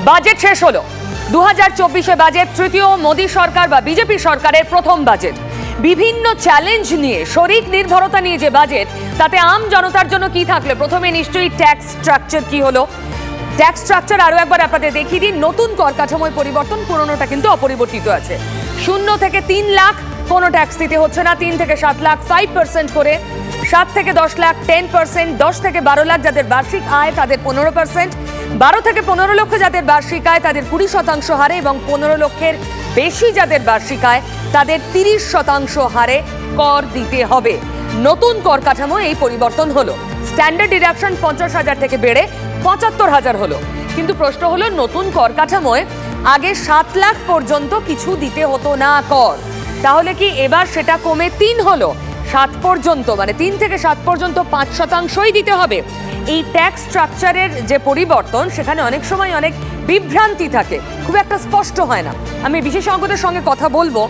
Budget শেষ হলো 2024 budget তৃতীয় মোদী সরকার বা বিজেপি সরকারের প্রথম বাজেট। বিভিন্ন চ্যালেঞ্জ নিয়ে শরিক নির্ভরতা নিয়ে যে বাজেট, তাতে আম জনতার জন্য কি থাকলো? প্রথমে নিশ্চয়ই ট্যাক্স স্ট্রাকচার কি হলো। ট্যাক্স স্ট্রাকচার আরো একবার আপনাদের দেখিয়ে দিন। নতুন কর কাঠামোয় পরিবর্তন, পুরনোটা কিন্তু অপরিবর্তিত আছে। 0 থেকে 3 লাখ কোনো ট্যাক্স দিতে হচ্ছে না, 3 থেকে 7 লাখ 5% করে, 7 থেকে 10 লাখ 10%, 10 থেকে 12 লাখ যাদের বার্ষিক আয় তাদের 15%, 12 থেকে 15 লক্ষ যাদের বার্ষিক আয় তাদের 20% হারে, এবং 15 লক্ষের বেশি যাদের বার্ষিক আয় তাদের 30% হারে কর দিতে হবে। নতুন কর কাঠামো এই পরিবর্তন হলো। স্ট্যান্ডার্ড ডিডাকশন 50,000 থেকে বেড়ে 75,000 হলো। কিন্তু প্রশ্ন হলো, নতুন কর কাঠামোয় আগে 7 লাখ পর্যন্ত কিছু দিতে হতো না কর, তাহলে কি এবার সেটা কমে 3 হলো? 7 পর্যন্ত, মানে 3 থেকে 7 পর্যন্ত 5%ই দিতে হবে। এই ট্যাক্স স্ট্রাকচারের যে পরিবর্তন, সেখানে অনেক সময় অনেক বিভ্রান্তি থাকে, খুব একটা স্পষ্ট হয় না। আমি বিশেষজ্ঞদের সঙ্গে কথা বলবো,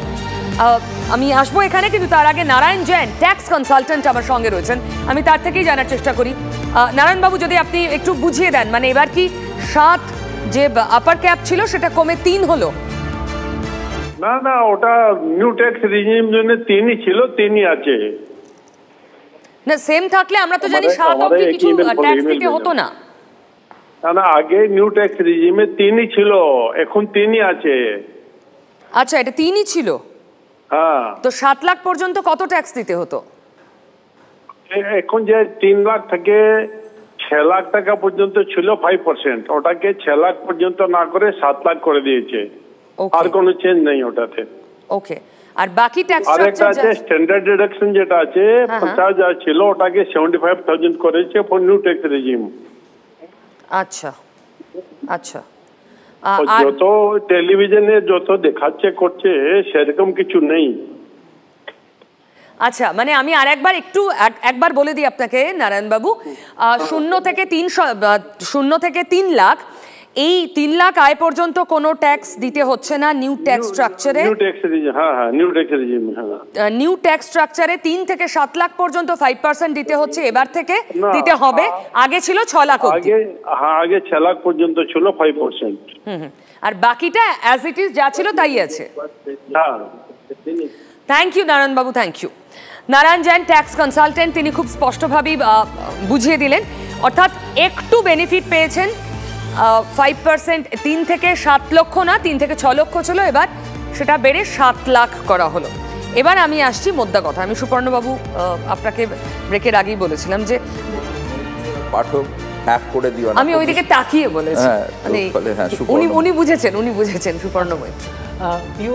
আমি আসবো এখানে, কিন্তু তার আগে নারায়ণ জৈন ট্যাক্স কনসালটেন্ট আমার সঙ্গে রয়েছেন, আমি তার থেকেই জানার চেষ্টা করি। নারায়ণবাবু, যদি আপনি একটু বুঝিয়ে দেন, মানে এবার কি 7 যে আপার ক্যাপ ছিল সেটা কমে 3 হলো? না না, ওটা নিউ ট্যাক্স রিজিম জন্য 3ই ছিল, 3ই আছে না। সেম থাকলে আমরা তো জানি 7 অবধি কিছু ট্যাক্স দিতে হতো না। না না, আগে নিউ ট্যাক্স রিজিমে 3ই ছিল, এখন 3ই আছে। আচ্ছা, এটা 3ই ছিল। হ্যাঁ, তো 7 লাখ পর্যন্ত কত ট্যাক্স দিতে হতো? এখন যে 3 লাখ থেকে 6 লাখ টাকা পর্যন্ত ছিল 5%, ওটাকে 6 লাখ পর্যন্ত না করে 7 লাখ করে দিয়েছে। আর কোনো চেঞ্জ নেই ওটাতে। ওকে, আর বাকি ট্যাক্স আরেকটা আছে স্ট্যান্ডার্ড ডিডাকশন, যেটা আছে 50,000 ছিল, ওটাকে 75,000 করেছে ফর নিউ ট্যাক্স রেজিম। আচ্ছা আচ্ছা, যত টেলিভিশনে যত দেখাচ্ছে করছে সেরকম কিছু নেই। আচ্ছা, মানে আমি আর একবার বলে দিই আপনাকে নারায়ণবাবু, 0 থেকে 3 লাখ, এই 3 লাখ আয় পর্যন্ত কোনো ট্যাক্স দিতে হচ্ছে না নিউ ট্যাক্স স্ট্রাকচারে। নিউ ট্যাক্স স্ট্রাকচারে 3 থেকে 7 লাখ পর্যন্ত 5% দিতে হচ্ছে, এবার থেকে দিতে হবে। আগে ছিল 6 লাখ অবধি। আগে 6 লাখ পর্যন্ত ছিল 5%। আর বাকিটা অ্যাজ ইট ইজ যা ছিল তাই আছে। থ্যাংক ইউ নারায়ণবাবু, thank you. Narayan Jain tax consultant, তিনি খুব স্পষ্টভাবেই বুঝিয়ে দিলেন। অর্থাৎ একটু বেনিফিট পেয়েছেন, 5%, 3 থেকে 7 লক্ষ না, 3 থেকে 6 লক্ষ ছিল, এবার সেটা বেড়ে 7 লাখ করা হলো। এবার আমি আসছি মোদ্দা কথা। আমি সুপর্ণবাবু আপনাকে ব্রেকের আগেই বলেছিলাম যে পাঠক হ্যাক করে দিও না, আমি ওইদিকে তাকিয়ে বলেছি, মানে উনি বুঝেছেন সুপর্ণবাবু।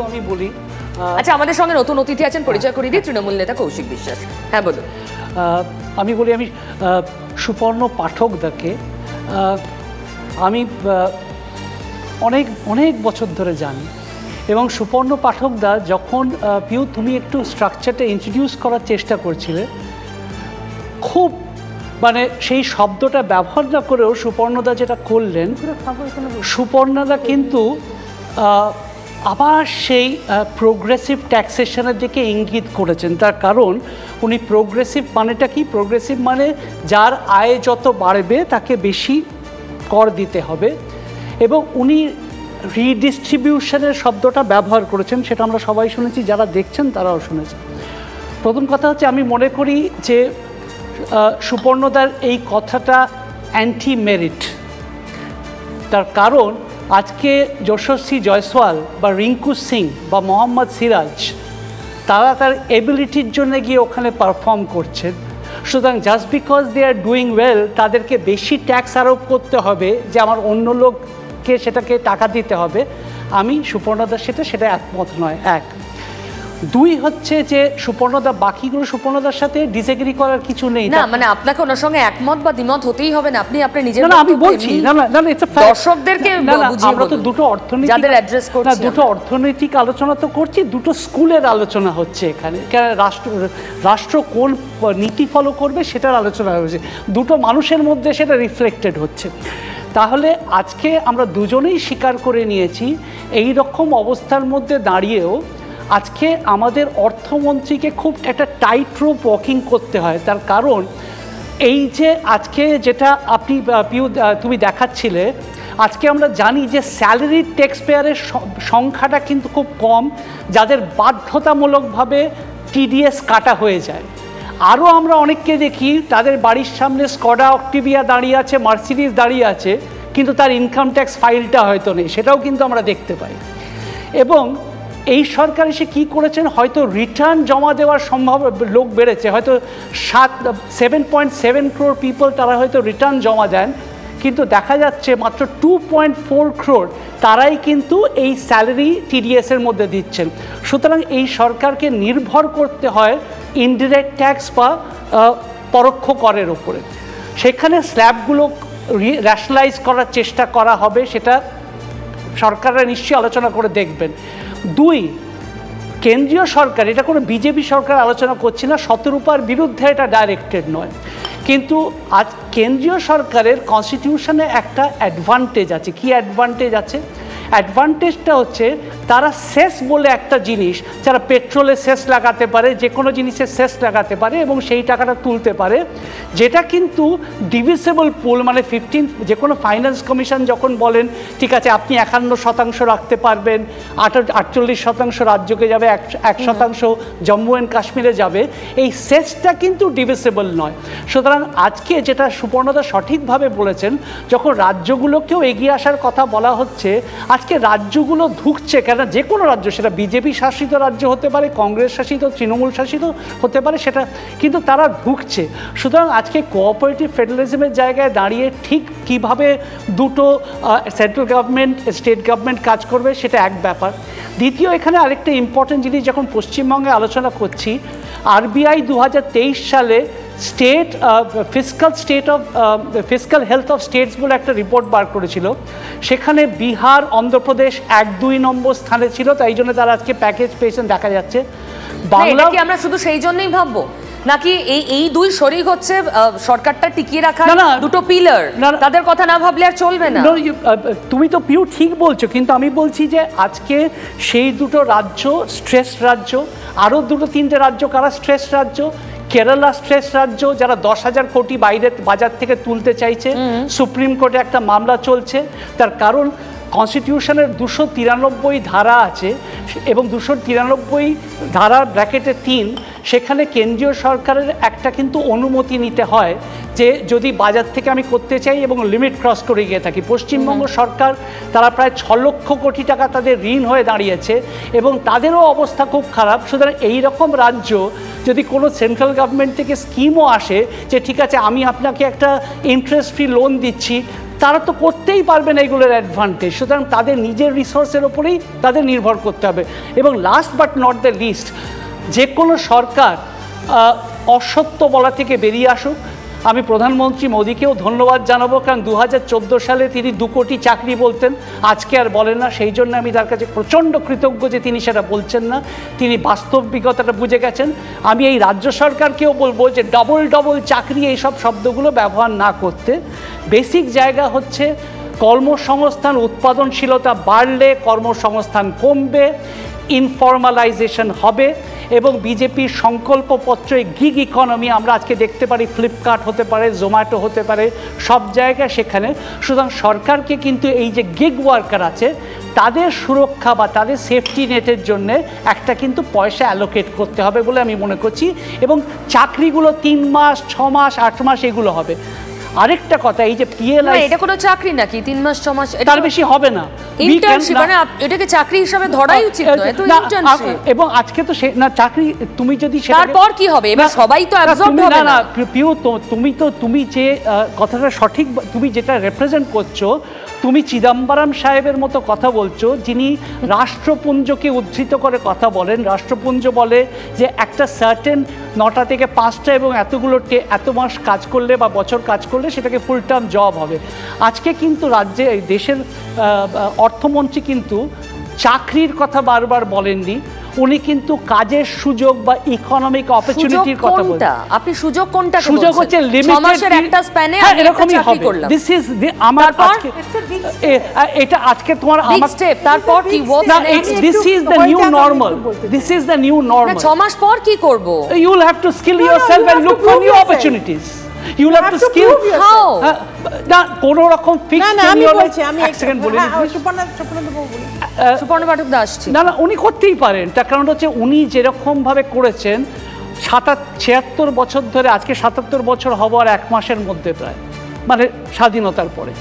আমি বলি, আচ্ছা, আমাদের সঙ্গে নতুন অতিথি আছেন, পরিচয় করিয়ে দিই, তৃণমূল নেতা কৌশিক বিশ্বাস। হ্যাঁ বলুন। আমি সুপর্ণ পাঠকদাকে আমি অনেক বছর ধরে জানি, এবং সুপর্ণ পাঠকদা যখন তুমি একটু স্ট্রাকচারটা ইন্ট্রোডিউস করার চেষ্টা করছিলে, খুব মানে সেই শব্দটা ব্যবহার না করেও সুপর্ণদা যেটা করলেন, সুপর্ণদা কিন্তু আবার সেই প্রোগ্রেসিভ ট্যাক্সেশনের দিকে ইঙ্গিত করেছেন। তার কারণ উনি প্রোগ্রেসিভ মানেটা কি? প্রোগ্রেসিভ মানে যার আয় যত বাড়বে তাকে বেশি কর দিতে হবে, এবং উনি রিডিস্ট্রিবিউশনের শব্দটা ব্যবহার করেছেন, সেটা আমরা সবাই শুনেছি, যারা দেখছেন তারাও শুনেছেন। প্রথম কথা হচ্ছে, আমি মনে করি যে সুপর্ণদার এই কথাটা অ্যান্টি মেরিট। তার কারণ আজকে যশস্বী জয়সওয়াল বা রিঙ্কু সিং বা মোহাম্মদ সিরাজ, তারা তার এবিলিটির জন্য গিয়ে ওখানে পারফর্ম করছেন। সুতরাং just because they are doing well, তাদেরকে বেশি ট্যাক্স আরোপ করতে হবে, যে আমার অন্য লোককে সেটাকে টাকা দিতে হবে, আমি সুপর্ণদার সেটা একমত নয়। 1, 2 হচ্ছে যে সুপর্ণদা, বাকিগুলো সুপর্ণদার সাথে ডিসএগ্রি করার কিছু নেই। না, মানে আপনাকে ওনার সঙ্গে একমত বা দ্বিমত হতেই হবে না, আপনি নিজের আমি বলছি দর্শকদেরকে আমরা তো দুটো অর্থনৈতিক আলোচনা তো করছি, দুটো স্কুলের আলোচনা হচ্ছে এখানে। রাষ্ট্র কোন নীতি ফলো করবে সেটার আলোচনা হচ্ছে, দুটো মানুষের মধ্যে সেটা রিফ্লেক্টেড হচ্ছে। তাহলে আজকে আমরা দুজনেই স্বীকার করে নিয়েছি, এই রকম অবস্থার মধ্যে দাঁড়িয়েও আজকে আমাদের অর্থমন্ত্রীকে খুব একটা টাইট রোপ ওয়াকিং করতে হয়। তার কারণ এই যে আজকে যেটা তুমি দেখাচ্ছিলে, আজকে আমরা জানি যে স্যালারি ট্যাক্স পেয়ারের সংখ্যাটা কিন্তু খুব কম, যাদের বাধ্যতামূলকভাবে টিডিএস কাটা হয়ে যায়। আরও আমরা অনেককে দেখি তাদের বাড়ির সামনে স্কডা অক্টিভিয়া দাঁড়িয়ে আছে, মার্সিডিজ দাঁড়িয়ে আছে, কিন্তু তার ইনকাম ট্যাক্স ফাইলটা হয়তো নেই, সেটাও কিন্তু আমরা দেখতে পাই। এবং এই সরকার এসে কী করেছেন, হয়তো রিটার্ন জমা দেওয়ার সম্ভব লোক বেড়েছে, হয়তো 7.7 crore পিপল তারা হয়তো রিটার্ন জমা দেন, কিন্তু দেখা যাচ্ছে মাত্র 2.4 crore তারাই কিন্তু এই স্যালারি টিডিএসের মধ্যে দিচ্ছেন। সুতরাং এই সরকারকে নির্ভর করতে হয় ইনডিরেক্ট ট্যাক্স বা পরোক্ষ করের ওপরে। সেখানে স্ল্যাবগুলো র্যাশনালাইজ করার চেষ্টা করা হবে, সেটা সরকাররা নিশ্চয়ই আলোচনা করে দেখবেন। 2, কেন্দ্রীয় সরকার, এটা কোনো বিজেপি সরকার আলোচনা করছি না, শতরূপার বিরুদ্ধে এটা ডাইরেক্টেড নয়, কিন্তু আজ কেন্দ্রীয় সরকারের কনস্টিটিউশনে একটা অ্যাডভান্টেজ আছে। কি অ্যাডভান্টেজ আছে? অ্যাডভান্টেজটা হচ্ছে তারা সেস বলে একটা জিনিস, যারা পেট্রোলে সেস লাগাতে পারে, যে কোনো জিনিসের সেস লাগাতে পারে এবং সেই টাকাটা তুলতে পারে, যেটা কিন্তু ডিভিসেবল পুল, মানে 15, যে কোনো ফাইন্যান্স কমিশন যখন বলেন ঠিক আছে আপনি 51% রাখতে পারবেন, 48% রাজ্যকে যাবে, 1% জম্মু অ্যান্ড কাশ্মীরে যাবে, এই সেসটা কিন্তু ডিভিসেবল নয়। সুতরাং আজকে যেটা সুপর্ণদা সঠিকভাবে বলেছেন, যখন রাজ্যগুলোকেও এগিয়ে আসার কথা বলা হচ্ছে, আজকে রাজ্যগুলো ধুঁকছে কেন, যে কোনো রাজ্য, সেটা বিজেপি শাসিত রাজ্য হতে পারে, কংগ্রেস শাসিত, তৃণমূল শাসিত হতে পারে, সেটা কিন্তু তারা ঢুকছে। সুতরাং আজকে কোঅপারেটিভ ফেডারেলিজমের জায়গায় দাঁড়িয়ে ঠিক কিভাবে দুটো সেন্ট্রাল গভর্নমেন্ট স্টেট গভর্নমেন্ট কাজ করবে সেটা এক ব্যাপার। দ্বিতীয়, এখানে আরেকটা ইম্পর্টেন্ট জিনিস যখন পশ্চিমবঙ্গে আলোচনা করছি, আরবিআই 2023 সালে ফিসকাল হেলথ অফ স্টেটস বলে একটা রিপোর্ট বার করেছিল। সেখানে বিহার, অন্ধ্রপ্রদেশ 1-2 নম্বর স্থানে ছিল, তাই জন্য তারা আজকে প্যাকেজ পেয়েছেন দেখা যাচ্ছে। বাংলা কি আমরা শুধু সেই জন্যই ভাববো নাকি এই দুই শরিক হচ্ছে সরকারটা টিকিয়ে রাখার দুটো পিলার, তাদের কথা না ভাবলে আর চলবে না? তুমি তো পিউ ঠিক বলছো, কিন্তু আমি বলছি যে আজকে সেই দুটো রাজ্য স্ট্রেস রাজ্য, আরও 2-3টে রাজ্য কারা স্ট্রেস রাজ্য। কেরালা স্ট্রেস রাজ্য, যারা 10,000 কোটি বাইরের বাজার থেকে তুলতে চাইছে, সুপ্রিম কোর্টে একটা মামলা চলছে। তার কারণ কনস্টিটিউশনের 293 ধারা আছে এবং 293 ধারা ব্র্যাকেটে 3, সেখানে কেন্দ্রীয় সরকারের একটা কিন্তু অনুমতি নিতে হয় যে যদি বাজার থেকে আমি করতে চাই এবং লিমিট ক্রস করে গিয়ে থাকি। পশ্চিমবঙ্গ সরকার তারা প্রায় 6 লক্ষ কোটি টাকা তাদের ঋণ হয়ে দাঁড়িয়েছে এবং তাদেরও অবস্থা খুব খারাপ। সুতরাং এই রকম রাজ্য যদি কোনো সেন্ট্রাল গভর্নমেন্ট থেকে স্কিমও আসে যে ঠিক আছে আমি আপনাকে একটা ইন্টারেস্ট ফ্রি লোন দিচ্ছি, তারা তো করতেই পারবে না এগুলোর অ্যাডভান্টেজ। সুতরাং তাদের নিজের রিসোর্সের ওপরেই তাদের নির্ভর করতে হবে। এবং last but not the least, যে কোনো সরকার অসত্য বলা থেকে বেরিয়ে আসুক। আমি প্রধানমন্ত্রী মোদীকেও ধন্যবাদ জানাবো, কারণ 2014 সালে তিনি 2 কোটি চাকরি বলতেন, আজকে আর বলেন না। সেই জন্য আমি তার কাছে প্রচণ্ড কৃতজ্ঞ যে তিনি সেটা বলছেন না, তিনি বাস্তবিকতাটা বুঝে গেছেন। আমি এই রাজ্য সরকারকেও বলবো যে ডবল চাকরি এইসব শব্দগুলো ব্যবহার না করতে। বেসিক জায়গা হচ্ছে কর্মসংস্থান, উৎপাদনশীলতা বাড়লে কর্মসংস্থান কমবে, ইনফর্মালাইজেশন হবে এবং বিজেপির সংকল্পপত্রে গিগ ইকোনমি আমরা আজকে দেখতে পারি, ফ্লিপকার্ট হতে পারে, জোম্যাটো হতে পারে, সব জায়গায় সেখানে। সুতরাং সরকারকে কিন্তু এই যে গিগ ওয়ার্কার আছে তাদের সুরক্ষা বা তাদের সেফটি নেটের জন্য একটা কিন্তু পয়সা অ্যালোকেট করতে হবে বলে আমি মনে করছি। এবং চাকরিগুলো 3 মাস, 6 মাস, 8 মাস এগুলো হবে। আরেকটা কথা, এই যে পিএলআই, এটা কোনো চাকরি নাকি 3 মাস 6 মাস? তার বেশি হবে না। ইন্টার্নশিপ মানে এটাকে চাকরি হিসেবে ধরাই উচিত নয় তো ইন্টার্নশিপ। এবং আজকে তো না চাকরি, তুমি যদি তারপর কি হবে? এবার সবাই তো অ্যাবজর্ব হবে না। পিউ, তুমি যে কথাটা সঠিক, তুমি যেটা রিপ্রেজেন্ট করছো, তুমি চিদম্বরম সাহেবের মতো কথা বলছো, যিনি রাষ্ট্রপুঞ্জকে উদ্ধৃত করে কথা বলেন। রাষ্ট্রপুঞ্জ বলে যে একটা সার্টেন 9টা থেকে 5টা এবং এত মাস কাজ করলে বা বছর কাজ করলে সেটাকে ফুল টার্ম জব হবে। আজকে কিন্তু রাজ্যে দেশের অর্থমন্ত্রী কিন্তু চাকরির কথা বারবার বলেননি, উনি কিন্তু কাজের সুযোগ বা ইকোনমিক অপরচুনিটির কথা বলছেন। আপনি সুযোগ কোনটা? সুযোগ হচ্ছে লিমিটেড একটা স্প্যানে এরকমই হবে। দিস ইজ আমার এটা আজকে তোমার আমার স্টেপ। তারপর কি? This is the new normal. This is the new normal. 6 মাস পর কি করব? You will have to skill yourself and look for new opportunities. You will have to skill. How? না কোনো রকম ফিক্স আমি বলছি আমি এক সেকেন্ড বলি সুপর্ণ পাঠক দা আসছে। না উনি করতেই পারেন, তার কারণ হচ্ছে উনি যেরকম ভাবে করেছেন 76 বছর ধরে, আজকে 77 বছর হবার 1 মাসের মধ্যে প্রায়, মানে স্বাধীনতার পরে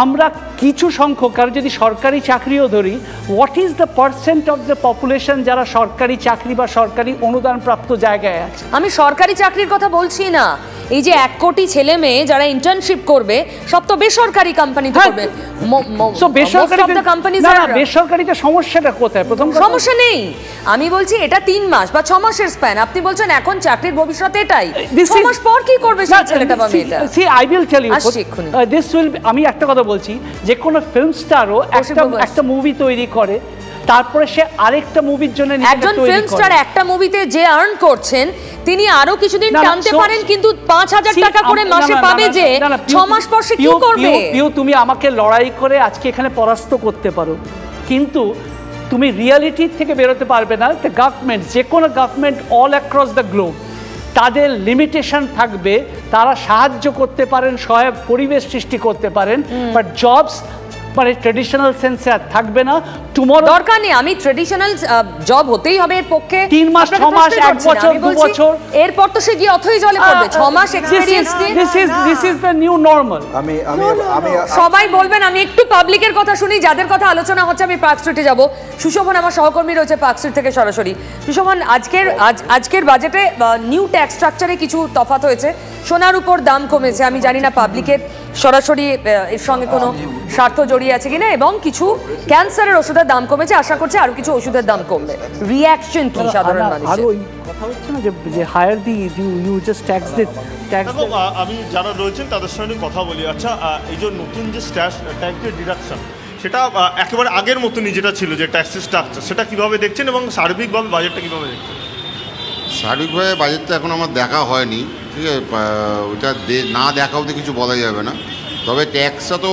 আমরা কিছু সংখ্যক, আর যদি সরকারি চাকরিও ধরি, what is the percent of the population যারা সরকারি চাকরি বা সরকারি অনুদানপ্রাপ্ত জায়গায় আছে? আমি সরকারি চাকরির কথা বলছি না, এই যে 1 কোটি ছেলে মেয়ে যারা ইন্টার্নশিপ করবে সব তো বেসরকারি কোম্পানিতে করবে। বেসরকারিতে সমস্যাটা কোথায়? প্রথম সমস্যা নেই, আমি বলছি এটা 3 মাস বা 6 মাসের স্প্যান। আপনি বলছেন এখন চাকরির ভবিষ্যৎ এটাই, 6 মাস পর কি করবে সেই ছেলেটা বা মেয়েটা? See I will tell you this will, আমি একটা কথা বলছি, যে কোনো ফিল্ম স্টারও একটা মুভি তৈরি করে, তারপরে সে আরেকটা মুভির জন্য একজন ফিল্ম স্টার একটা মুভিতে যে আর্ন করছেন তিনি আরো কিছুদিন টানতে পারেন, কিন্তু 5000 টাকা করে মাসে পাবে যে 6 মাস পর সে কি করবে? তুমি আমাকে লড়াই করে আজকে এখানে পরাস্ত করতে পারো, কিন্তু তুমি রিয়ালিটি থেকে বেরোতে পারবে না। দ্য গভর্নমেন্ট, যে কোনো government all across the globe, তাদের লিমিটেশন থাকবে, তারা সাহায্য করতে পারেন, সহায়ক পরিবেশ সৃষ্টি করতে পারেন, বাট জবস মানে ট্রেডিশনাল সেন্সে আর থাকবে না। টুমরো দরকার নেই, আমি ট্রেডিশনাল জব হতেই হবে এর পক্ষে 3 মাস 6 মাস 1 বছর 2 বছর, এরপর তো সে গিয়ে অথই জলে পড়বে। 6 মাস এক্সপেরিয়েন্স দিয়ে this is the new normal. আমি সবাই বলবেন, আমি একটু পাবলিকের কথা শুনি, যাদের কথা আলোচনা হচ্ছে। আমি পার্ক স্ট্রিটে যাব, সুশোভন আমার সহকর্মী রয়েছে পার্ক স্ট্রিট থেকে সরাসরি। সুশোভন, আজকের বাজেটে নিউ ট্যাক্স স্ট্রাকচারে কিছু তফাৎ হয়েছে, সোনার উপর দাম কমেছে। আমি জানি না পাবলিকের সরাসরি এর সঙ্গে কোনো স্বার্থ জড়িয়ে আছে কিনা, এবং কিছু ক্যান্সারের ওষুধের দাম কমেছে, আশা করছে আরো কিছু ওষুধের দাম কমবে। রিঅ্যাকশন কি সাধারণ মানুষের? আর ওই কথা হচ্ছে না যে higher the you just tax আমি যারা রয়েছেন তাদের সঙ্গে কথা বলি। আচ্ছা, এই যে নতুন যে ট্যাক্সের ডিডাকশন, সেটা একেবারে আগের মতনই যেটা ছিল যে ট্যাক্সের স্ট্রাকচার, সেটা কিভাবে দেখছেন এবং সার্বিকভাবে বাজেটটা কিভাবে দেখছেন? সার্বিকভাবে বাজেটটা এখন আমার দেখা হয়নি, ঠিক আছে, ওটা না দেখা অবধি কিছু বলা যাবে না। তবে ট্যাক্সটা তো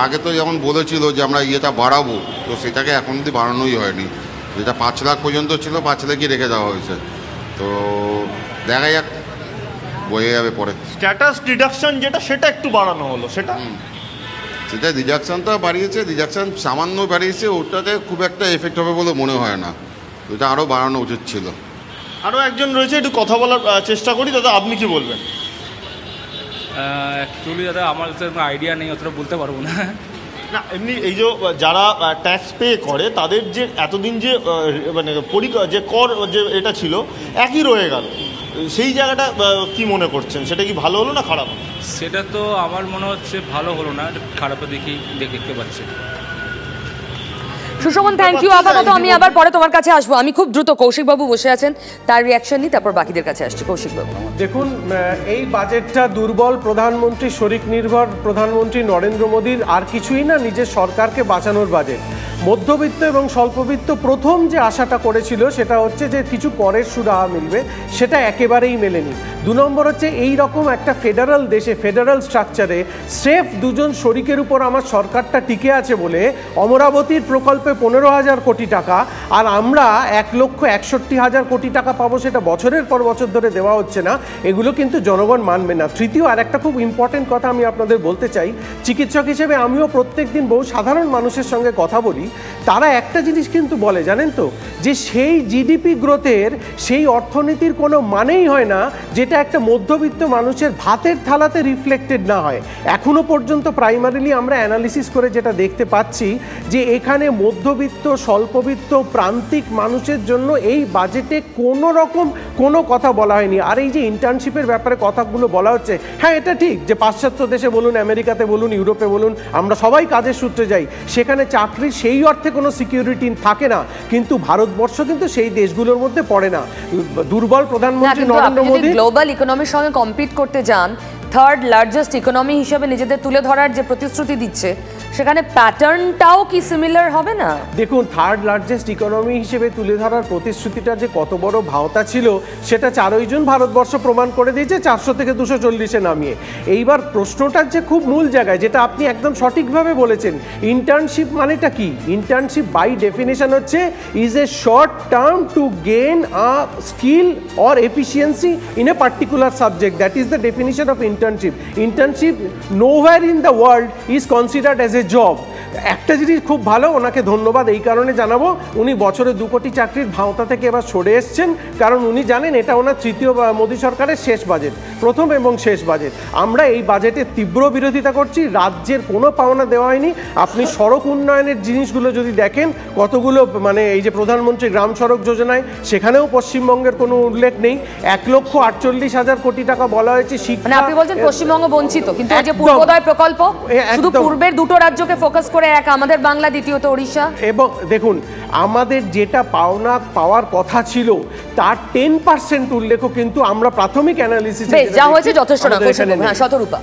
আগে তো যেমন বলেছিল যে আমরা ইয়েটা বাড়াবো, তো সেটাকে এখন অবধি বাড়ানোই হয়নি। যেটা 5 লাখ পর্যন্ত ছিল 5 লাখই রেখে দেওয়া হয়েছে, তো দেখা যাক, বোঝা যাবে পরে। স্ট্যাটাস ডিডাকশন যেটা, সেটা একটু বাড়ানো হলো, সেটা ডিডাকশানটা বাড়িয়েছে, ডিডাকশান সামান্য বাড়িয়েছে, ওটাতে খুব একটা এফেক্ট হবে বলে মনে হয় না, ওটা আরও বাড়ানো উচিত ছিল। আরও একজন রয়েছে, একটু কথা বলার চেষ্টা করি। দাদা, আপনি কি বলবেন? অ্যাকচুয়ালি দাদা আমার তো আইডিয়া নেই, অতটা বলতে পারবো না। না, এমনি এই যে যারা ট্যাক্স পে করে তাদের যে এতদিন যে মানে যে কর যে এটা ছিল একই রয়ে গেল, সেই জায়গাটা কি মনে করছেন? সেটা কি ভালো হলো না খারাপ? সেটা তো আমার মনে হচ্ছে ভালো হলো না, খারাপও দেখতে পাচ্ছি। Sushobhan, thank you. আপাতত আমি আবার পরে তোমার কাছে আসবো। আমি খুব দ্রুত, কৌশিকবাবু বসে আছেন, তার রিয়াকশন নিই, তারপর বাকিদের কাছে আসছি। কৌশিকবাবু, দেখুন, এই বাজেটটা দুর্বল প্রধানমন্ত্রী শরিক নির্ভর প্রধানমন্ত্রী নরেন্দ্র মোদীর আর কিছুই না, নিজের সরকারকে বাঁচানোর বাজেট। মধ্যবিত্ত এবং স্বল্পবিত্ত প্রথম যে আশাটা করেছিল সেটা হচ্ছে যে কিছু করের সুরাহা মিলবে, সেটা একেবারেই মেলেনি। 2 নম্বর হচ্ছে এই রকম একটা ফেডারাল দেশে, ফেডারাল স্ট্রাকচারে স্রেফ 2 জন শরিকের উপর আমার সরকারটা টিকে আছে বলে অমরাবতীর প্রকল্পে 15,000 কোটি টাকা, আর আমরা 1,61,000 কোটি টাকা পাবো, সেটা বছরের পর বছর ধরে দেওয়া হচ্ছে না। এগুলো কিন্তু জনগণ মানবে না। তৃতীয় আর একটা খুব ইম্পর্টেন্ট কথা আমি আপনাদের বলতে চাই, চিকিৎসক হিসেবে আমিও প্রত্যেক দিন বহু সাধারণ মানুষের সঙ্গে কথা বলি, তারা একটা জিনিস কিন্তু বলে, জানেন তো, যে সেই জিডিপি গ্রোথের, সেই অর্থনীতির কোনো মানেই হয় না যেটা একটা মধ্যবিত্ত মানুষের ভাতের থালাতে রিফ্লেক্টেড না হয়। এখনো পর্যন্ত প্রাইমারিলি আমরা অ্যানালিসিস করে যেটা দেখতে পাচ্ছি যে এখানে মধ্যবিত্ত, স্বল্পবিত্ত, প্রান্তিক মানুষের জন্য এই বাজেটে কোনো রকম কোনো কথা বলা হয়নি। আর এই যে ইন্টার্নশিপের ব্যাপারে কথাগুলো বলা হচ্ছে, হ্যাঁ এটা ঠিক যে পাশ্চাত্য দেশে বলুন, আমেরিকাতে বলুন, ইউরোপে বলুন, আমরা সবাই কাজের সূত্রে যাই, সেখানে চাকরির সেই অর্থে কোনো সিকিউরিটি থাকে না, কিন্তু ভারতবর্ষ কিন্তু সেই দেশগুলোর মধ্যে পড়ে না। দুর্বল প্রধানমন্ত্রী নরেন্দ্র মোদী গ্লোবাল ইকোনমির সঙ্গে কম্পিট করতে যান, 3rd লার্জেস্ট ইকোনমি হিসেবে নিজেদের তুলে ধরার যে প্রতিশ্রুতি দিচ্ছে, সেখানে প্যাটার্নটাও কি সিমিলার হবে না? দেখুন, 3rd লার্জেস্ট ইকোনমি হিসেবে তুলে ধরার প্রতিশ্রুতিটা যে কত বড় ভাওতা ছিল সেটা 4ই জুন ভারতবর্ষ প্রমাণ করে দিয়েছে, 400 থেকে 240-এ নামিয়ে। এইবার প্রশ্নটার যে খুব মূল জায়গায়, যেটা আপনি একদম সঠিকভাবে বলেছেন, ইন্টার্নশিপ মানেটা কি? ইন্টার্নশিপ বাই ডেফিনেশন হচ্ছে is a short term to gain a skill or efficiency in a particular subject. That is the definition of internship. Internship nowhere in the world is considered as a job. একটা জিনিস খুব ভালো, ওনাকে ধন্যবাদ এই কারণে জানাবো, উনি বছরে 2 কোটি চাকরির ভাওতা থেকে এবার সরে এসছেন, কারণ উনি জানেন এটা ওনার তৃতীয় মোদী সরকারের শেষ বাজেট, প্রথম এবং শেষ বাজেট। আমরা এই বাজেটের তীব্র বিরোধিতা করছি। রাজ্যের কোনো পাওনা দেওয়া হয়নি। আপনি সড়ক উন্নয়নের জিনিসগুলো যদি দেখেন, কতগুলো মানে এই যে প্রধানমন্ত্রী গ্রাম সড়ক যোজনায়, সেখানেও পশ্চিমবঙ্গের কোনো উল্লেখ নেই। 1,48,000 কোটি টাকা বলা হয়েছে শিক্ষা। আপনি বলছেন পশ্চিমবঙ্গ বঞ্চিত, কিন্তু এই যে পূর্বোদয় প্রকল্প শুধু পূর্বের দুটো রাজ্যকে ফোকাস করে, এক আমাদের বাংলা, দ্বিতীয়ত ওড়িশা। এবং দেখুন, আমাদের যেটা পাওনা পাওয়ার কথা ছিল তার 10% উল্লেখ কিন্তু আমরা প্রাথমিক অ্যানালিসিস যা হয়েছে যথেষ্ট না। হ্যাঁ, শতরূপা।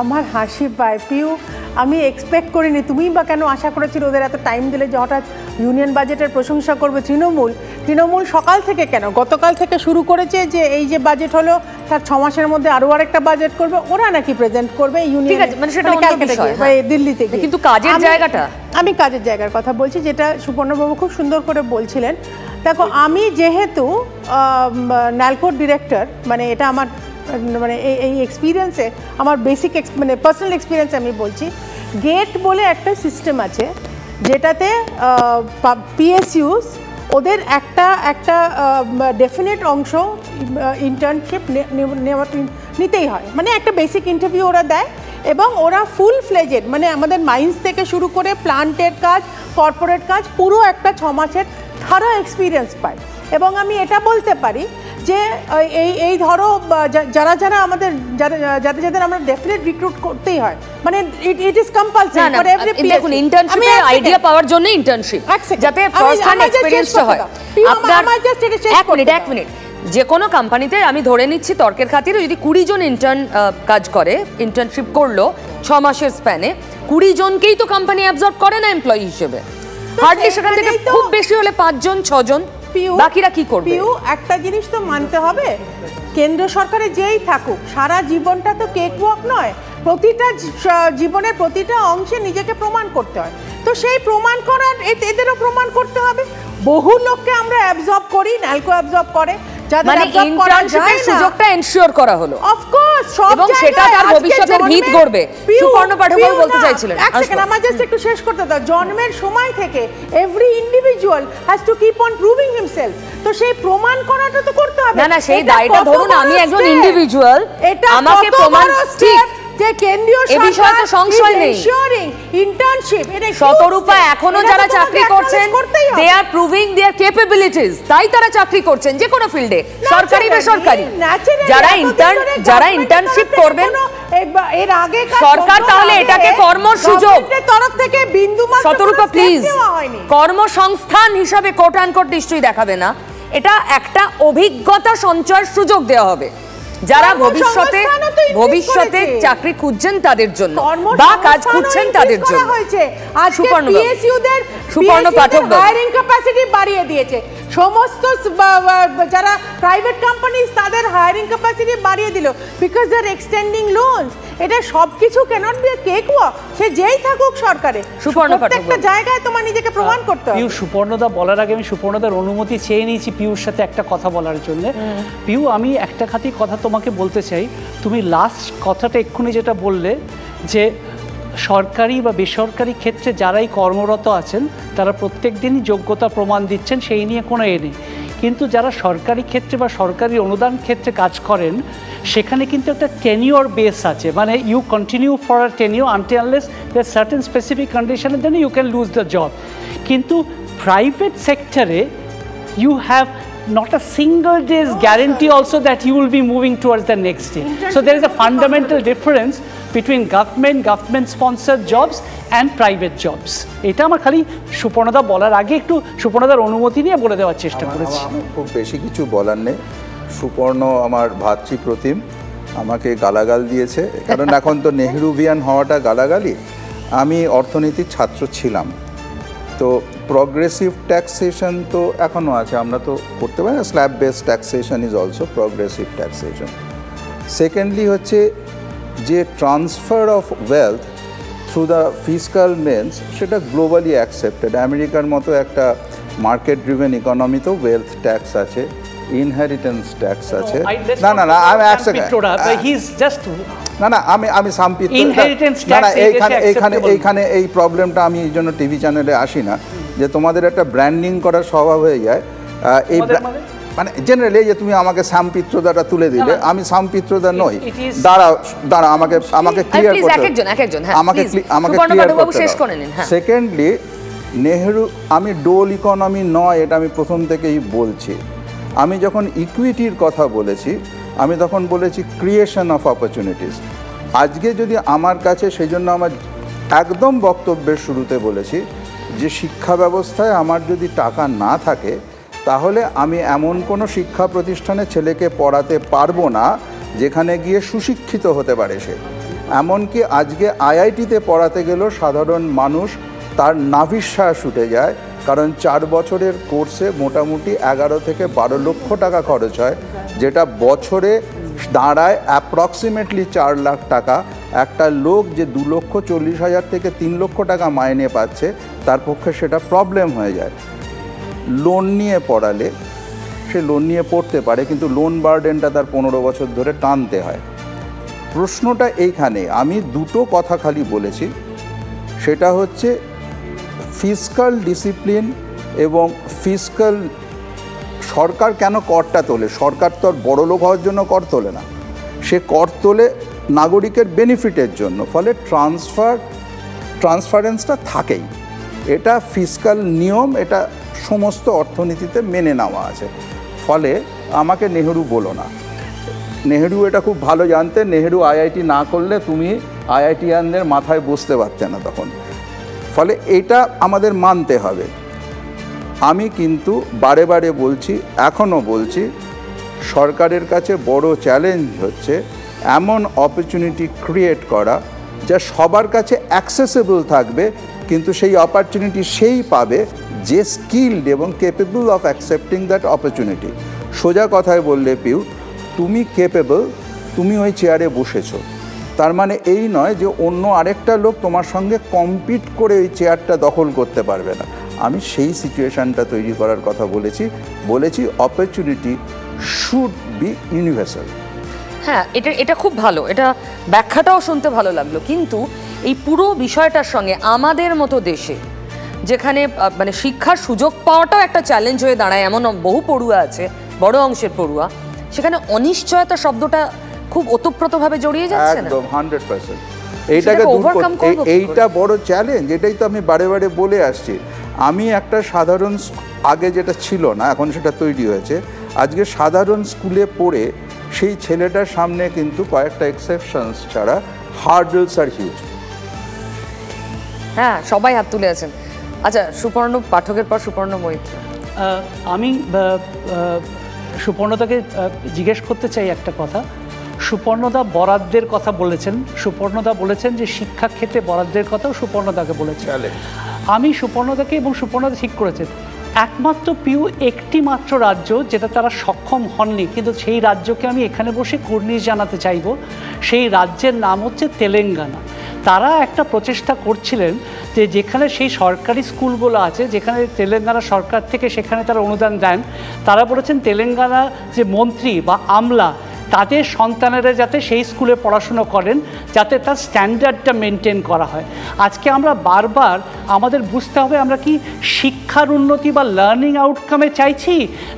আমার হাসি পায় পিউ, আমি এক্সপেক্ট করিনি, তুমি বা কেন আশা করেছিল ওদের এত টাইম দিলে যে হঠাৎ ইউনিয়ন বাজেটের প্রশংসা করবে তৃণমূল সকাল থেকে কেন, গতকাল থেকে শুরু করেছে যে এই যে বাজেট হলো তার 6 মাসের মধ্যে আরো আরেকটা বাজেট করবে, ওরা নাকি প্রেজেন্ট করবে ইউনিয়ন দিল্লিতে। কিন্তু কাজের জায়গাটা, আমি কাজের জায়গার কথা বলছি, যেটা সুপর্ণবাবু খুব সুন্দর করে বলছিলেন। দেখো, আমি যেহেতু ন্যালকোর ডিরেক্টর, মানে এটা আমার মানে এই এক্সপিরিয়েন্সে আমার বেসিক মানে পার্সোনাল এক্সপিরিয়েন্সে আমি বলছি, গেট বলে একটা সিস্টেম আছে যেটাতে পিএসইউস ওদের একটা ডেফিনেট অংশ ইন্টার্নশিপ নিতেই হয়, মানে একটা বেসিক ইন্টারভিউ ওরা দেয় এবং ওরা ফুল ফ্লেজেড, মানে আমাদের মাইন্স থেকে শুরু করে প্লান্টের কাজ, কর্পোরেট কাজ, পুরো একটা 6 মাসের থারো এক্সপিরিয়েন্স পায়। এবং আমি এটা বলতে পারি যে এই ধরো যারা আমাদের যাদের আমরা ডেফিনেট রিক্রুট করতেই হয়, মানে it is compulsory for every PS. দেখুন, ইন্টার্নশিপের আইডিয়া পাওয়ার জন্য ইন্টার্নশিপ, যাতে ফার্স্ট হ্যান্ড এক্সপেরিয়েন্সটা হয়। আপনার এক মিনিট, যে কোনো কোম্পানিতে আমি ধরে নিচ্ছি তর্কের খাতিরে, যদি 20 জন ইন্টার্ন কাজ করে, ইন্টার্নশিপ করলো 6 মাসের স্প্যানে, 20 জনকেই তো কোম্পানি অ্যাবজর্ব করে না এমপ্লয়ি হিসেবে। হার্ডলি সেখান থেকে খুব বেশি হলে 5 জন 6 জন, বাকিরা কি করবে? একটা জিনিস তো মানতে হবে, কেন্দ্র সরকারে যেই থাকুক, সারা জীবনটা তো কেক ওয়াক নয়, প্রতিটা জীবনের প্রতিটা অংশে নিজেকে প্রমাণ করতে হয়। তো সেই প্রমাণ করার এদেরও প্রমাণ করতে হবে। বহু লোককে আমরা অ্যাবজর্ব করি, ন্যালকো অ্যাবজর্ব করে, মানে ইন্টার্নশিপের সুযোগটা এনশিওর করা হলো, অফ কোর্স, সব এবং সেটা তার ভবিষ্যতের ভিত গড়বে। সুপর্ণ পাঠক বলতে চাইছিলেন। এক সেকেন্ড, আমার জাস্ট একটু শেষ করতে দাও। জন্মের সময় থেকে every individual has to keep on proving himself. তো সেই প্রমাণ করাটা তো করতে হবে। না, সেই দায়টা ধরুন আমি একজন ইন্ডিভিজুয়াল, আমাকে প্রমাণ, ঠিক যে কেন্দ্রীয় এই বিষয়ে তো সংশয় নেই। ইন্টার্নশিপ শতরূপা এখনো যারা চাকরি করছেন, দে আর প্রুভিং देयर ক্যাপাবিলিটিস, তাই তারা চাকরি করছেন যে কোনো ফিল্ডে, সরকারি বেসরকারি। যারা ইন্টার্নশিপ করবেন এর আগে সরকার তাহলে এটাকে কর্মর সুযোগ তরফ থেকে বিন্দুমাত্র শতরূপা প্লিজ কর্মসংস্থান হিসাবে কোট আনকোট নিশ্চয়ই দেখাবে না, এটা একটা অভিজ্ঞতা সঞ্চয়ের সুযোগ দেওয়া হবে যারা ভবিষ্যতে চাকরি খুঁজছেন তাদের জন্য বা কাজ খুঁজছেন তাদের জন্য। সুপর্ণ পাঠক হায়ারিং ক্যাপাসিটি বাড়িয়ে দিয়েছে, সমস্ত যারা প্রাইভেট কোম্পানি তাদের হায়ারিং ক্যাপাসিটি বাড়িয়ে দিল because they are extending loans. এটা সবকিছু can't be a cake walk, সে যেই থাকুক সরকারে। সুপর্ণ পাঠক, একটা জায়গায় তোমার নিজেকে প্রমাণ করতে হবে। পিউ, সুপর্ণদা বলার আগে আমি সুপর্ণদার অনুমতি চেয়ে নিয়েছি পিউর সাথে একটা কথা বলার জন্য। পিউ, আমি একটা খাতি কথা তোমাকে বলতে চাই। তুমি লাস্ট কথাটা এক্ষুনি যেটা বললে যে সরকারি বা বেসরকারি ক্ষেত্রে যারাই কর্মরত আছেন তারা প্রত্যেক দিনই যোগ্যতা প্রমাণ দিচ্ছেন, সেই নিয়ে কোনো নেই। কিন্তু যারা সরকারি ক্ষেত্রে বা সরকারি অনুদান ক্ষেত্রে কাজ করেন সেখানে কিন্তু একটা টেনিওর বেস আছে, মানে you continue for a tenure until unless there certain specific condition then you can lose the job. কিন্তু প্রাইভেট সেক্টরে you have not a single day's guarantee also that you will be moving towards the next day. So there is a fundamental difference between government sponsored jobs and private jobs. এটা আমার খালি সুপর্ণদা বলার আগে একটু সুপর্ণদার অনুমতি নিয়ে বলে দেওয়ার চেষ্টা করেছি। খুব বেশি কিছু বলার নেই। সুপর্ণ আমার ভাতৃ প্রতিম, আমাকে গালাগাল দিয়েছে, কারণ এখন তো নেহরুভিয়ান হওয়াটা গালাগালি। আমি অর্থনীতির ছাত্র ছিলাম, তো প্রগ্রেসিভ ট্যাক্সেশন তো এখনও আছে, আমরা তো করতে পারি না। Slab based taxation is also progressive taxation. Secondly হচ্ছে যে transfer of wealth through the fiscal means, সেটা গ্লোবালি অ্যাকসেপ্টেড। আমেরিকার মতো একটা মার্কেট ড্রিভেন ইকোনমিতেও ওয়েলথ ট্যাক্স আছে, ইনহেরিটেন্স ট্যাক্স আছে। let's না not না না, talk আমি about এক second, Pitroda, but he's just না না, আমি সাম্পিত্র, Inheritance না tax না, এই দেশে acceptable। এইখানে এই প্রবলেমটা আমি এই জন্য টিভি চ্যানেলে আসি না, যে তোমাদের একটা ব্র্যান্ডিং করার স্বভাব হয়ে যায়। এই মানে জেনারেলি যে তুমি আমাকে সাম্পিত্রদাটা তুলে দিলে, আমি সাম্পিত্রদা নই। দাঁড়া আমাকে ক্লিয়ার করতে, আমাকে ক্লিয়ার করতে। সেকেন্ডলি, নেহেরু, আমি ডোল ইকোনমি নয় এটা আমি প্রথম থেকেই বলছি। আমি যখন ইকুইটির কথা বলেছি, আমি তখন বলেছি ক্রিয়েশন অফ অপরচুনিটিস। আজকে যদি আমার কাছে, সেই জন্য আমার একদম বক্তব্যের শুরুতে বলেছি যে শিক্ষা ব্যবস্থায় আমার যদি টাকা না থাকে, তাহলে আমি এমন কোনো শিক্ষা প্রতিষ্ঠানে ছেলেকে পড়াতে পারবো না যেখানে গিয়ে সুশিক্ষিত হতে পারে সে। এমনকি আজকে আইআইটিতে পড়াতে গেলেও সাধারণ মানুষ তার নাভিশ্বাস উঠে যায়, কারণ 4 বছরের কোর্সে মোটামুটি 11 থেকে 12 লক্ষ টাকা খরচ হয়, যেটা বছরে দাঁড়ায় অ্যাপ্রক্সিমেটলি 4 লাখ টাকা। একটা লোক যে 2,40,000 থেকে 3 লক্ষ টাকা মাইনে পাচ্ছে, তার পক্ষে সেটা প্রবলেম হয়ে যায়। লোন নিয়ে পড়ালে সে লোন নিয়ে পড়তে পারে, কিন্তু লোন বার্ডেনটা তার 15 বছর ধরে টানতে হয়। প্রশ্নটা এইখানে, আমি দুটো কথা খালি বলেছি, সেটা হচ্ছে ফিসকাল ডিসিপ্লিন এবং ফিসকাল। সরকার কেন করটা তোলে? সরকার তো আর বড় লোক হওয়ার জন্য কর তোলে না, সে কর তোলে নাগরিকের বেনিফিটের জন্য। ফলে ট্রান্সপারেন্সটা থাকেই, এটা ফিসকাল নিয়ম, এটা সমস্ত অর্থনীতিতে মেনে নেওয়া আছে। ফলে আমাকে নেহেরু বলো না, নেহেরু এটা খুব ভালো জানতেন। নেহেরু আইআইটি না করলে তুমি আইআইটিয়ানদের মাথায় বসতে পারতে না তখন। ফলে এটা আমাদের মানতে হবে। আমি কিন্তু বারে বারে বলছি, এখনও বলছি, সরকারের কাছে বড় চ্যালেঞ্জ হচ্ছে এমন অপরচুনিটি ক্রিয়েট করা যা সবার কাছে অ্যাক্সেসেবল থাকবে, কিন্তু সেই অপরচুনিটি সেই পাবে যে স্কিলড এবং capable of accepting that opportunity. সোজা কথায় বললে পিউ, তুমি কেপেবল, তুমি ওই চেয়ারে বসেছো, তার মানে এই নয় যে অন্য আরেকটা লোক তোমার সঙ্গে কম্পিট করে ওই চেয়ারটা দখল করতে পারবে না। আমি সেই সিচুয়েশানটা তৈরি করার কথা বলেছি অপরচুনিটি শুড বি ইউনিভার্সাল। হ্যাঁ, এটা খুব ভালো, এটা ব্যাখ্যাটাও শুনতে ভালো লাগলো। কিন্তু এই পুরো বিষয়টার সঙ্গে আমাদের মতো দেশে, যেখানে মানে শিক্ষার সুযোগ পাওয়াটাও একটা চ্যালেঞ্জ হয়ে দাঁড়ায়, এমন বহু পড়ুয়া আছে, বড় অংশের পড়ুয়া, সেখানে অনিশ্চয়তা শব্দটা খুব ওতপ্রোতভাবে জড়িয়ে যাচ্ছে না? একদম 100%। এইটা বড় চ্যালেঞ্জ, এটাই তো আমি বারে বারে বলে আসছি। আমি একটা সাধারণ, আগে যেটা ছিল না এখন সেটা তৈরি হয়েছে, আজকে সাধারণ স্কুলে পড়ে সেই ছেলেটার সামনে কিন্তু কয়েকটা এক্সেপশনস ছাড়া হার্ডলস আর হিউজ। হ্যাঁ, সবাই হাত তুলে আছেন। আচ্ছা, সুপর্ণ পাঠকের পর সুপর্ণ মৈত্র। আমি সুপর্ণদাকে জিজ্ঞেস করতে চাই একটা কথা। সুপর্ণদা বরাদ্দের কথা বলেছেন, সুপর্ণদা বলেছেন যে শিক্ষাক্ষেত্রে বরাদ্দের কথাও সুপর্ণদাকে বলেছেন। আমি সুপর্ণদাকে, এবং সুপর্ণদা ঠিক করেছেন, একমাত্র পিউ একটি মাত্র রাজ্য যেটা তারা সক্ষম হননি, কিন্তু সেই রাজ্যকে আমি এখানে বসে কুর্নিশ জানাতে চাইব। সেই রাজ্যের নাম হচ্ছে তেলেঙ্গানা। তারা একটা প্রচেষ্টা করছিলেন যে যেখানে সেই সরকারি স্কুলগুলো আছে, যেখানে তেলেঙ্গানা সরকার থেকে সেখানে তারা অনুদান দেন, তারা বলেছেন তেলেঙ্গানা যে মন্ত্রী বা আমলা, তাদের সন্তানেরা যাতে সেই স্কুলে পড়াশুনো করেন, যাতে তার স্ট্যান্ডার্ডটা মেনটেন করা হয়। আজকে আমরা বারবার আমাদের বুঝতে হবে আমরা কি শিক্ষার উন্নতি বা লার্নিং আউটকামে চাইছি,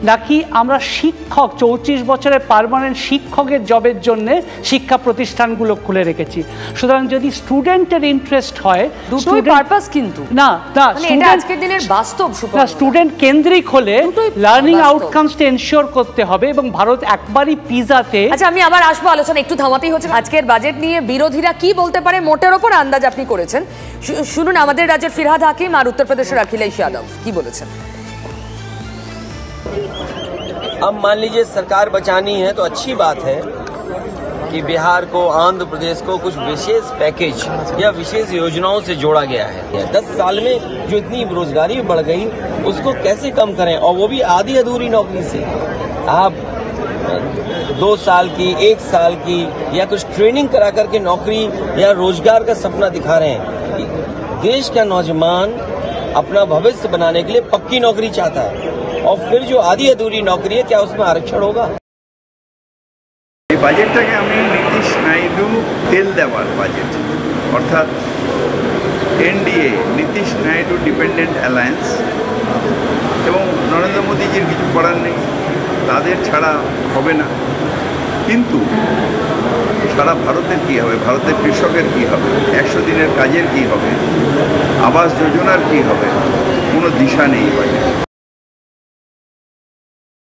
নাকি আমরা শিক্ষক 34 বছরের পার্মানেন্ট শিক্ষকের জবের জন্যে শিক্ষা প্রতিষ্ঠানগুলো খুলে রেখেছি। সুতরাং যদি স্টুডেন্টের ইন্টারেস্ট হয়, দুটোই পারপাস, কিন্তু না এটা আজকের দিনের বাস্তব। স্টুডেন্ট কেন্দ্রিক হলে লার্নিং আউটকামসটা এনশিওর করতে হবে। এবং ভারত একবারই পিজাতে, আচ্ছা আমি আবার আসবো, আলোচনা একটু থামাতেই হচ্ছে। আজকের বাজেট নিয়ে বিরোধীরা কি বলতে পারে মোটের ওপর আন্দাজ আপনি করেছেন। শুনুন আমাদের রাজ্যের ফিরহাদ হাকিম আর উত্তরপ্রদেশের अखिलेश यादव কি বলেছেন। अब मान लीजिए सरकार बचानी है तो अच्छी बात है कि बिहार को, आंध्र प्रदेश को कुछ विशेष पैकेज या विशेष योजनाओं से जोड़ा गया है। 10 साल में जो इतनी बेरोजगारी बढ़ गई उसको कैसे कम करें, और वो भी आधी अधूरी नौकरी से। आप 2 साल की, 1 साल की या कुछ ट्रेनिंग करा करके नौकरी या रोजगार का सपना दिखा रहे हैं। देश का नौजवान अपना भविष्य बनाने के लिए पक्की नौकरी चाहता है, और फिर जो आधी अधूरी नौकरी है क्या उसमें आरक्षण होगा? এই বাজেটটাকে আমি নীতিশ নাইডু তেল দেওয়ার বাজেট, অর্থাৎ NDA Nitish Naidu dependent alliance এবং নরেন্দ্র মোদীজির কিছু করার নেই, তাদের ছাড়া হবে না। কিন্তু সারা ভারতের কী হবে, ভারতের কৃষকের কী হবে, 100 দিনের কাজের কী হবে, আবাস যোজনার কী হবে, কোনো দিশা নেই বাজেট।